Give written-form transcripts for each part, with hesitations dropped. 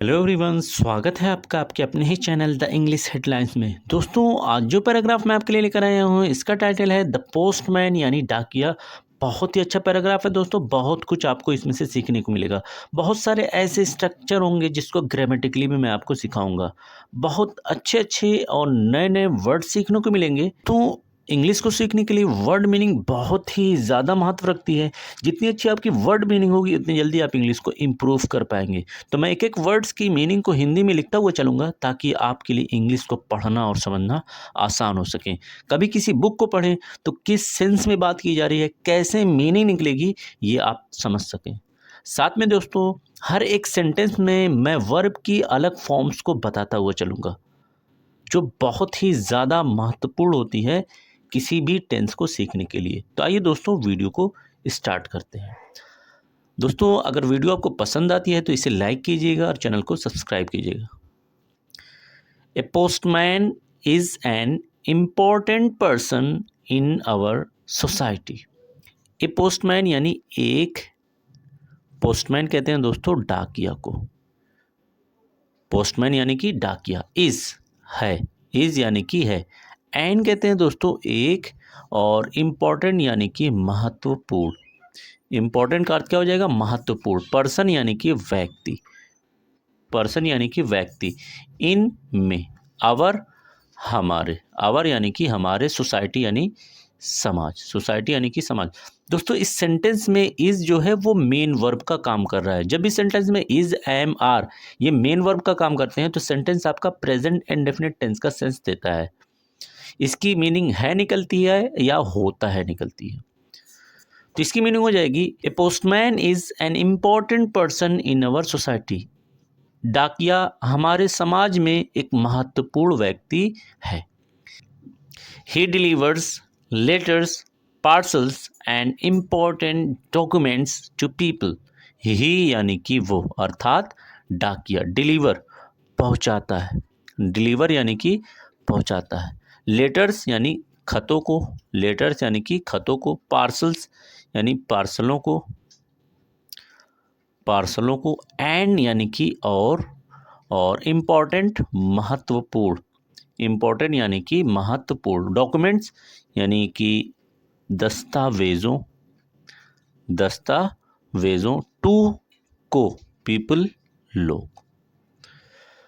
Hello everyone, स्वागत है आपका आपके अपने ही चैनल द इंग्लिश हेडलाइंस में। दोस्तों, आज जो पैराग्राफ मैं आपके लिए लेकर आया हूँ इसका टाइटल है द पोस्टमैन यानी डाकिया। बहुत ही अच्छा पैराग्राफ है दोस्तों, बहुत कुछ आपको इसमें से सीखने को मिलेगा। बहुत सारे ऐसे स्ट्रक्चर होंगे जिसको ग्रामेटिकली भी मैं आपको सिखाऊंगा। बहुत अच्छे अच्छे और नए नए वर्ड सीखने को मिलेंगे। तो इंग्लिश को सीखने के लिए वर्ड मीनिंग बहुत ही ज़्यादा महत्व रखती है। जितनी अच्छी आपकी वर्ड मीनिंग होगी उतनी जल्दी आप इंग्लिश को इम्प्रूव कर पाएंगे। तो मैं एक एक वर्ड्स की मीनिंग को हिंदी में लिखता हुआ चलूँगा ताकि आपके लिए इंग्लिश को पढ़ना और समझना आसान हो सके। कभी किसी बुक को पढ़ें तो किस सेंस में बात की जा रही है, कैसे मीनिंग निकलेगी, ये आप समझ सकें। साथ में दोस्तों, हर एक सेंटेंस में मैं वर्ब की अलग फॉर्म्स को बताता हुआ चलूँगा, जो बहुत ही ज़्यादा महत्वपूर्ण होती है किसी भी टेंस को सीखने के लिए। तो आइए दोस्तों, वीडियो को स्टार्ट करते हैं। दोस्तों, अगर वीडियो आपको पसंद आती है तो इसे लाइक कीजिएगा और चैनल को सब्सक्राइब कीजिएगा। A postman is an important person in our society. A postman यानी एक, पोस्टमैन कहते हैं दोस्तों डाकिया को। पोस्टमैन यानी कि डाकिया, इज है, इज यानी कि है। एन कहते हैं दोस्तों एक, और इम्पॉर्टेंट यानी कि महत्वपूर्ण। इम्पॉर्टेंट का अर्थ क्या हो जाएगा? महत्वपूर्ण। पर्सन यानी कि व्यक्ति, पर्सन यानी कि व्यक्ति। इन में, आवर हमारे, आवर यानी कि हमारे, सोसाइटी यानी समाज, सोसाइटी यानी कि समाज। दोस्तों, इस सेंटेंस में इज जो है वो मेन वर्ब का काम कर रहा है। जब भी सेंटेंस में इज, एम, आर ये मेन वर्ब का काम करते हैं तो सेंटेंस आपका प्रेजेंट इंडेफिनिट टेंस का सेंस देता है। इसकी मीनिंग है निकलती है या होता है निकलती है। तो इसकी मीनिंग हो जाएगी a postman is an important person in our society. डाकिया हमारे समाज में एक महत्वपूर्ण व्यक्ति है। He delivers letters, parcels and important documents to people. He यानी कि वो, अर्थात डाकिया। डिलीवर पहुंचाता है, डिलीवर यानी कि पहुंचाता है। लेटर्स यानी खतों को, लेटर्स यानी कि खतों को। पार्सल्स यानी पार्सलों को, पार्सलों को। एंड यानी कि और इम्पॉर्टेंट महत्वपूर्ण, इम्पॉर्टेंट यानी कि महत्वपूर्ण। डॉक्यूमेंट्स यानी कि दस्तावेज़ों, दस्तावेज़ों। टू को, पीपल लोग।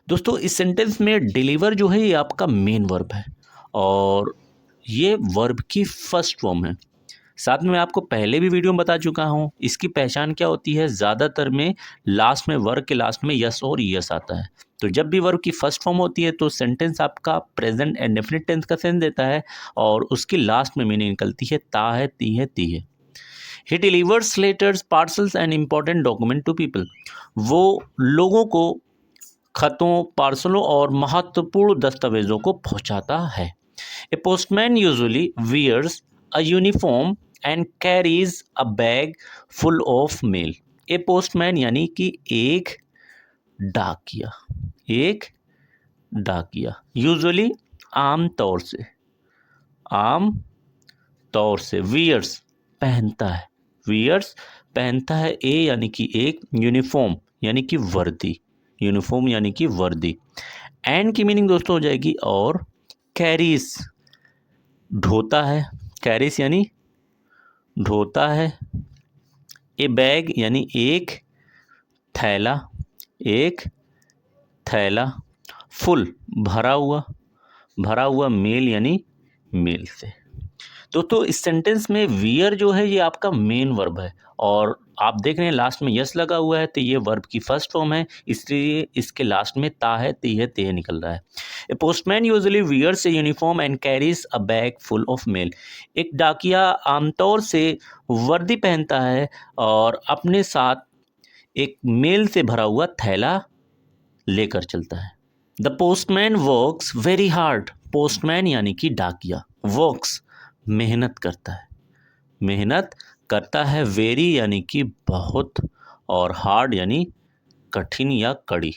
दोस्तों, इस सेंटेंस में डिलीवर जो है ये आपका मेन वर्ब है और ये वर्ब की फर्स्ट फॉर्म है। साथ में मैं आपको पहले भी वीडियो में बता चुका हूँ इसकी पहचान क्या होती है। ज़्यादातर में लास्ट में, वर्ब के लास्ट में यस और यस आता है। तो जब भी वर्ब की फर्स्ट फॉर्म होती है तो सेंटेंस आपका प्रेजेंट इंडेफिनिट टेंस का सेंस देता है और उसकी लास्ट में मीनिंग निकलती है ता है, ती है, ती है। He delivers letters, parcels and important document to people. वो लोगों को खतों, पार्सलों और महत्वपूर्ण दस्तावेजों को पहुंचाता है। A postman usually wears a uniform and carries a bag full of mail. A postman यानी कि एक डाकिया, एक डाकिया। यूजुअली आम तौर से, आम तौर से। वियर्स पहनता है, वियर्स पहनता है। ए यानी कि एक, यूनिफॉर्म यानी कि वर्दी, यूनिफॉर्म यानी कि वर्दी। एंड की मीनिंग दोस्तों हो जाएगी और। कैरीज ढोता है, कैरीज यानी ढोता है। ए बैग यानी एक थैला, एक थैला। फुल भरा हुआ, भरा हुआ। मेल यानी मेल से। तो इस सेंटेंस में वियर जो है ये आपका मेन वर्ब है और आप देख रहे हैं लास्ट में यस लगा हुआ है तो ये वर्ब की फर्स्ट फॉर्म है, इसलिए इसके लास्ट में ता है, ती है, ते निकल रहा है। A postman usually wears a uniform and carries a bag full of mail. एक डाकिया आमतौर से वर्दी पहनता है और अपने साथ एक मेल से भरा हुआ थैला लेकर चलता है। The postman works very hard. Postman यानी कि डाकिया, वर्क्स मेहनत करता है, मेहनत करता है। वेरी यानी कि बहुत और हार्ड यानी कठिन या कड़ी।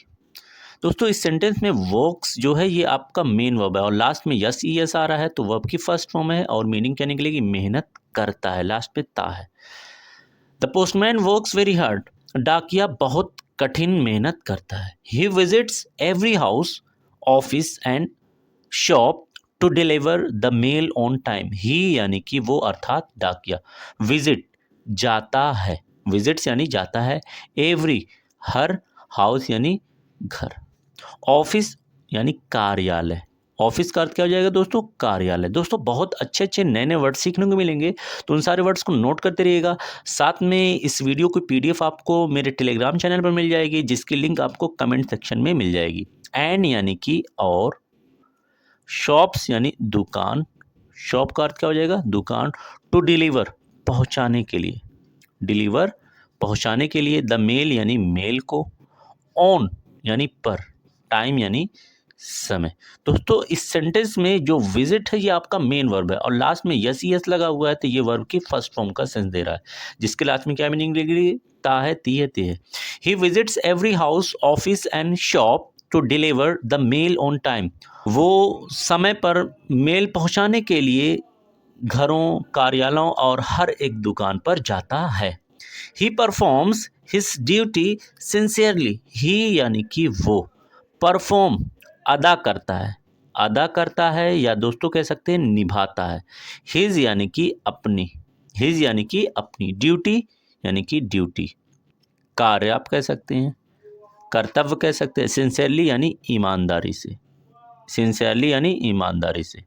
दोस्तों, इस सेंटेंस में वर्क्स जो है ये आपका मेन वर्ब है और लास्ट में यस ई एस आ रहा है तो वर्ब की फर्स्ट फॉर्म है और मीनिंग क्या निकलेगी? मेहनत करता है, लास्ट पे ता है। The postman works very hard. डाकिया बहुत कठिन मेहनत करता है। He visits every house, office and shop to deliver the mail on time. He यानी कि वो अर्थात डाकिया, विजिट जाता है, विजिट्स यानी जाता है, एवरी हर, हाउस यानी घर, ऑफिस यानी कार्यालय। ऑफिस का अर्थ क्या हो जाएगा दोस्तों? कार्यालय। दोस्तों बहुत अच्छे अच्छे नए नए वर्ड सीखने को मिलेंगे, तो उन सारे वर्ड्स को नोट करते रहिएगा। साथ में इस वीडियो की पीडीएफ आपको मेरे टेलीग्राम चैनल पर मिल जाएगी, जिसकी लिंक आपको कमेंट सेक्शन में मिल जाएगी। एंड यानी कि और, शॉप्स यानी दुकान, शॉप का अर्थ क्या हो जाएगा? दुकान। टू डिलीवर पहुंचाने के लिए, डिलीवर पहुंचाने के लिए, द मेल यानी मेल को, ऑन यानी पर, टाइम यानी समय। दोस्तों इस सेंटेंस में जो विजिट है ये आपका मेन वर्ब है, और लास्ट में यस यस लगा हुआ है, तो ये वर्ब की फर्स्ट फॉर्म का सेंस दे रहा है, जिसके लास्ट में क्या मीनिंग लगेगी? ता है, ती है, ते है। He visits every house, office and shop to deliver the mail on time. वो समय पर मेल पहुंचाने के लिए घरों, कार्यालयों और हर एक दुकान पर जाता है। He performs his duty sincerely. He यानी कि वो, परफॉर्म अदा करता है, अदा करता है, या दोस्तों कह सकते हैं निभाता है। हिज यानी कि अपनी, हिज यानी कि अपनी, ड्यूटी यानी कि ड्यूटी, कार्य आप कह सकते हैं, कर्तव्य कह सकते हैं, सिंसियरली यानी ईमानदारी से, सिंसियरली यानी ईमानदारी से।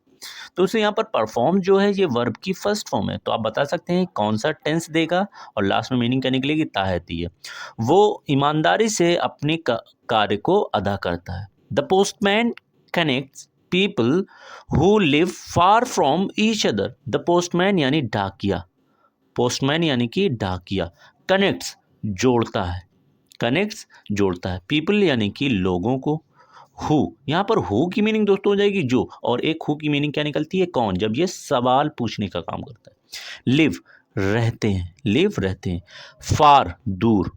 तो उसे यहाँ पर परफॉर्म जो है ये वर्ब की फर्स्ट फॉर्म है, तो आप बता सकते हैं कौन सा टेंस देगा, और लास्ट में मीनिंग क्या निकलेगी? ताहती है। वो ईमानदारी से अपने कार्य को अदा करता है। The postman connects people who live far from each other. The postman यानी डाकिया, पोस्टमैन यानी कि डाकिया, कनेक्ट्स जोड़ता है, कनेक्ट्स जोड़ता है, पीपल यानी कि लोगों को, हु यहाँ पर हु की मीनिंग दोस्तों हो जाएगी जो, और एक हु की मीनिंग क्या निकलती है? कौन, जब ये सवाल पूछने का काम करता है। लिव रहते हैं, लिव रहते हैं, फार दूर,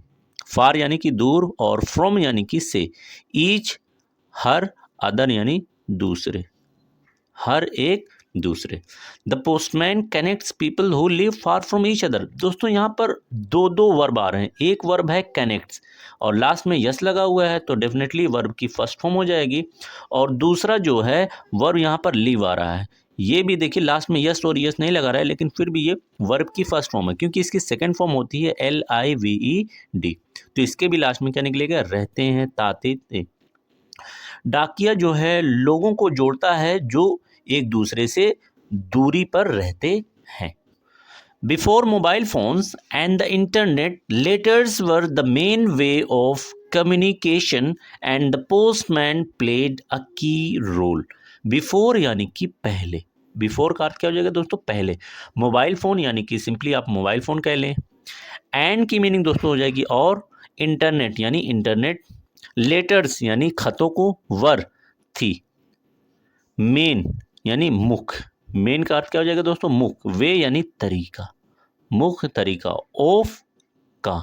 फार यानी कि दूर, और फ्रॉम यानी कि से, ईच हर, अदर यानी दूसरे, हर एक दूसरे। The postman connects people who live far from each other. दोस्तों यहाँ पर दो दो वर्ब आ रहे हैं, एक वर्ब है कनेक्ट्स और लास्ट में यस लगा हुआ है, तो डेफिनेटली वर्ब की फर्स्ट फॉर्म हो जाएगी, और दूसरा जो है वर्ब यहाँ पर लिव आ रहा है, ये भी देखिए लास्ट में यस और यस नहीं लगा रहा है, लेकिन फिर भी ये वर्ब की फर्स्ट फॉर्म है, क्योंकि इसकी सेकंड फॉर्म होती है LIVED, तो इसके भी लास्ट में क्या निकलेगा? रहते हैं, ताते ते। डाकिया जो है लोगों को जोड़ता है जो एक दूसरे से दूरी पर रहते हैं। Before mobile phones and the internet, letters were the main way of communication and the postman played a की रोल। बिफोर यानी कि पहले, बिफोर का अर्थ क्या हो जाएगा दोस्तों? पहले। मोबाइल फ़ोन यानी कि सिंपली आप मोबाइल फ़ोन कह लें, एंड की मीनिंग दोस्तों हो जाएगी और, इंटरनेट यानी इंटरनेट, लेटर्स यानी खतों को, वर थी, मेन यानी मुख्य, मेन का अर्थ क्या हो जाएगा दोस्तों? मुख्य, वे यानी तरीका, मुख्य तरीका, ऑफ का,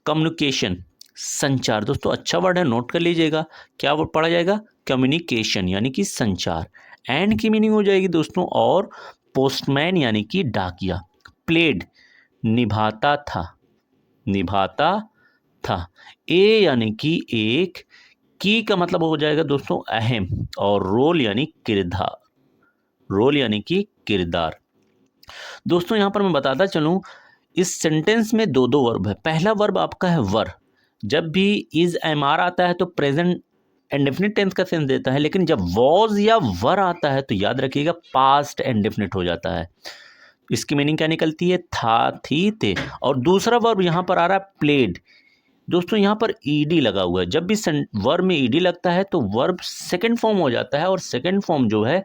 कम्युनिकेशन संचार। दोस्तों अच्छा वर्ड है, नोट कर लीजिएगा, क्या वर्ड पढ़ा जाएगा? कम्युनिकेशन यानी कि संचार। एंड की मीनिंग हो जाएगी दोस्तों और, पोस्टमैन यानी कि डाकिया, प्लेड निभाता था, निभाता था, ए यानी कि एक, की का मतलब हो जाएगा दोस्तों अहम, और रोल यानी किरदार, रोल यानी कि किरदार। दोस्तों यहाँ पर मैं बताता चलूँ, इस सेंटेंस में दो दो वर्ब है। पहला वर्ब आपका है वर, जब भी इज एम आर आता है तो प्रेजेंट इंडेफिनिट टेंस का सेंस देता है, लेकिन जब वॉज या वर आता है तो याद रखिएगा पास्ट इंडेफिनिट हो जाता है। इसकी मीनिंग क्या निकलती है? था, थी, थे। और दूसरा वर्ब यहाँ पर आ रहा है प्लेड। दोस्तों यहाँ पर ईडी लगा हुआ है, जब भी वर्ब में ईडी लगता है तो वर्ब सेकंड फॉर्म हो जाता है, और सेकंड फॉर्म जो है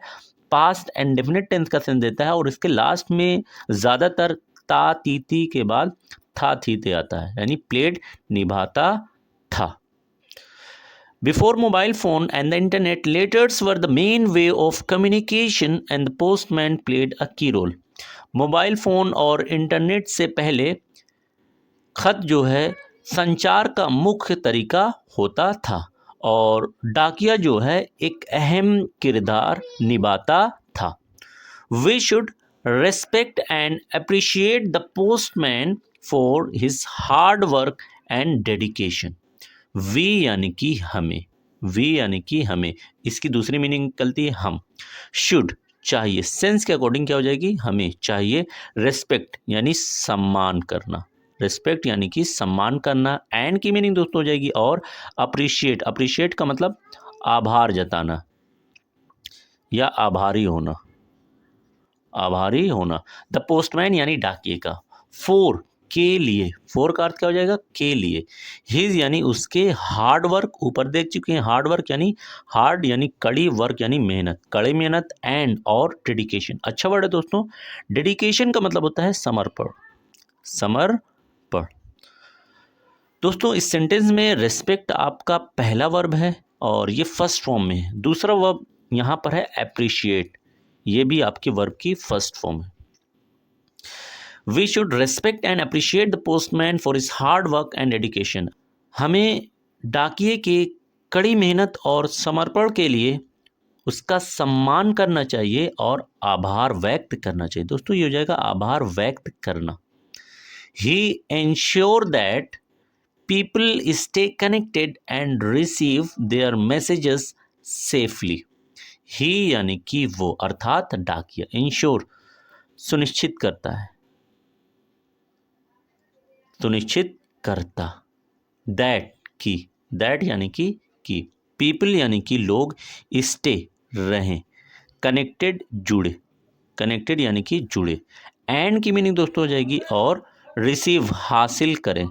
पास्ट एंड डेफिनेट टेंस का सेंस देता है, और इसके लास्ट में ज़्यादातर ता, ती के बाद था, थी, ते आता है, यानी प्लेड निभाता था। Before mobile phone and the internet, letters were the main way of communication and the postman played a key role. Mobile phone और इंटरनेट से पहले खत जो है संचार का मुख्य तरीका होता था, और डाकिया जो है एक अहम किरदार निभाता था। We should respect and appreciate the postman for his hard work and dedication. We यानी कि हमें, वी यानी कि हमें, इसकी दूसरी मीनिंग निकलती है हम। शुड चाहिए, सेंस के अकॉर्डिंग क्या हो जाएगी, हमें चाहिए। रेस्पेक्ट यानी सम्मान करना, रेस्पेक्ट यानी कि सम्मान करना। एंड की मीनिंग दोस्तों हो जाएगी और। अप्रिशिएट, अप्रिशिएट का मतलब आभार जताना या आभारी होना, आभारी होना। द पोस्टमैन यानी डाकिए का। फोर के लिए, फोर का अर्थ क्या हो जाएगा, के लिए। हिज यानी उसके, हार्ड वर्क ऊपर देख चुके हैं, हार्ड वर्क यानी हार्ड यानी कड़ी, वर्क यानी मेहनत, कड़ी मेहनत। एंड और डेडिकेशन, अच्छा वर्ड है दोस्तों। डेडिकेशन का मतलब होता है समर्पण, समर्पण। दोस्तों इस सेंटेंस में रेस्पेक्ट आपका पहला वर्ब है और ये फर्स्ट फॉर्म में है। दूसरा वर्ब यहाँ पर है अप्रिशिएट, ये भी आपके वर्ब की फर्स्ट फॉर्म है। We should respect and appreciate the postman for his hard work and dedication. हमें डाकिये के कड़ी मेहनत और समर्पण के लिए उसका सम्मान करना चाहिए और आभार व्यक्त करना चाहिए। दोस्तों ये हो जाएगा आभार व्यक्त करना। He ensure that people stay connected and receive their messages safely। He यानी कि वो, अर्थात डाकिया। इंश्योर सुनिश्चित करता है, सुनिश्चित करता। दैट की, दैट यानी कि पीपल यानी कि लोग, स्टे रहें, कनेक्टेड जुड़े, कनेक्टेड यानी कि जुड़े। एंड की मीनिंग दोस्तों हो जाएगी और। रिसीव हासिल करें,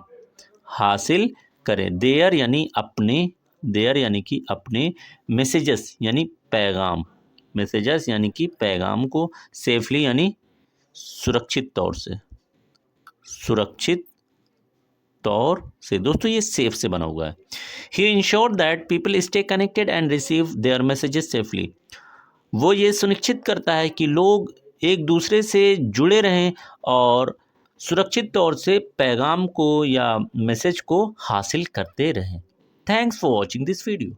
हासिल करें। देयर यानी अपने, देयर यानी कि अपने। मैसेजेस यानी पैगाम, मैसेजेस यानी कि पैगाम को। सेफली यानी सुरक्षित तौर से, सुरक्षित तौर से। दोस्तों ये सेफ से बना हुआ है। He ensure that people stay connected and receive their messages safely. वो ये सुनिश्चित करता है कि लोग एक दूसरे से जुड़े रहें और सुरक्षित तौर से पैगाम को या मैसेज को हासिल करते रहें। Thanks for watching this video.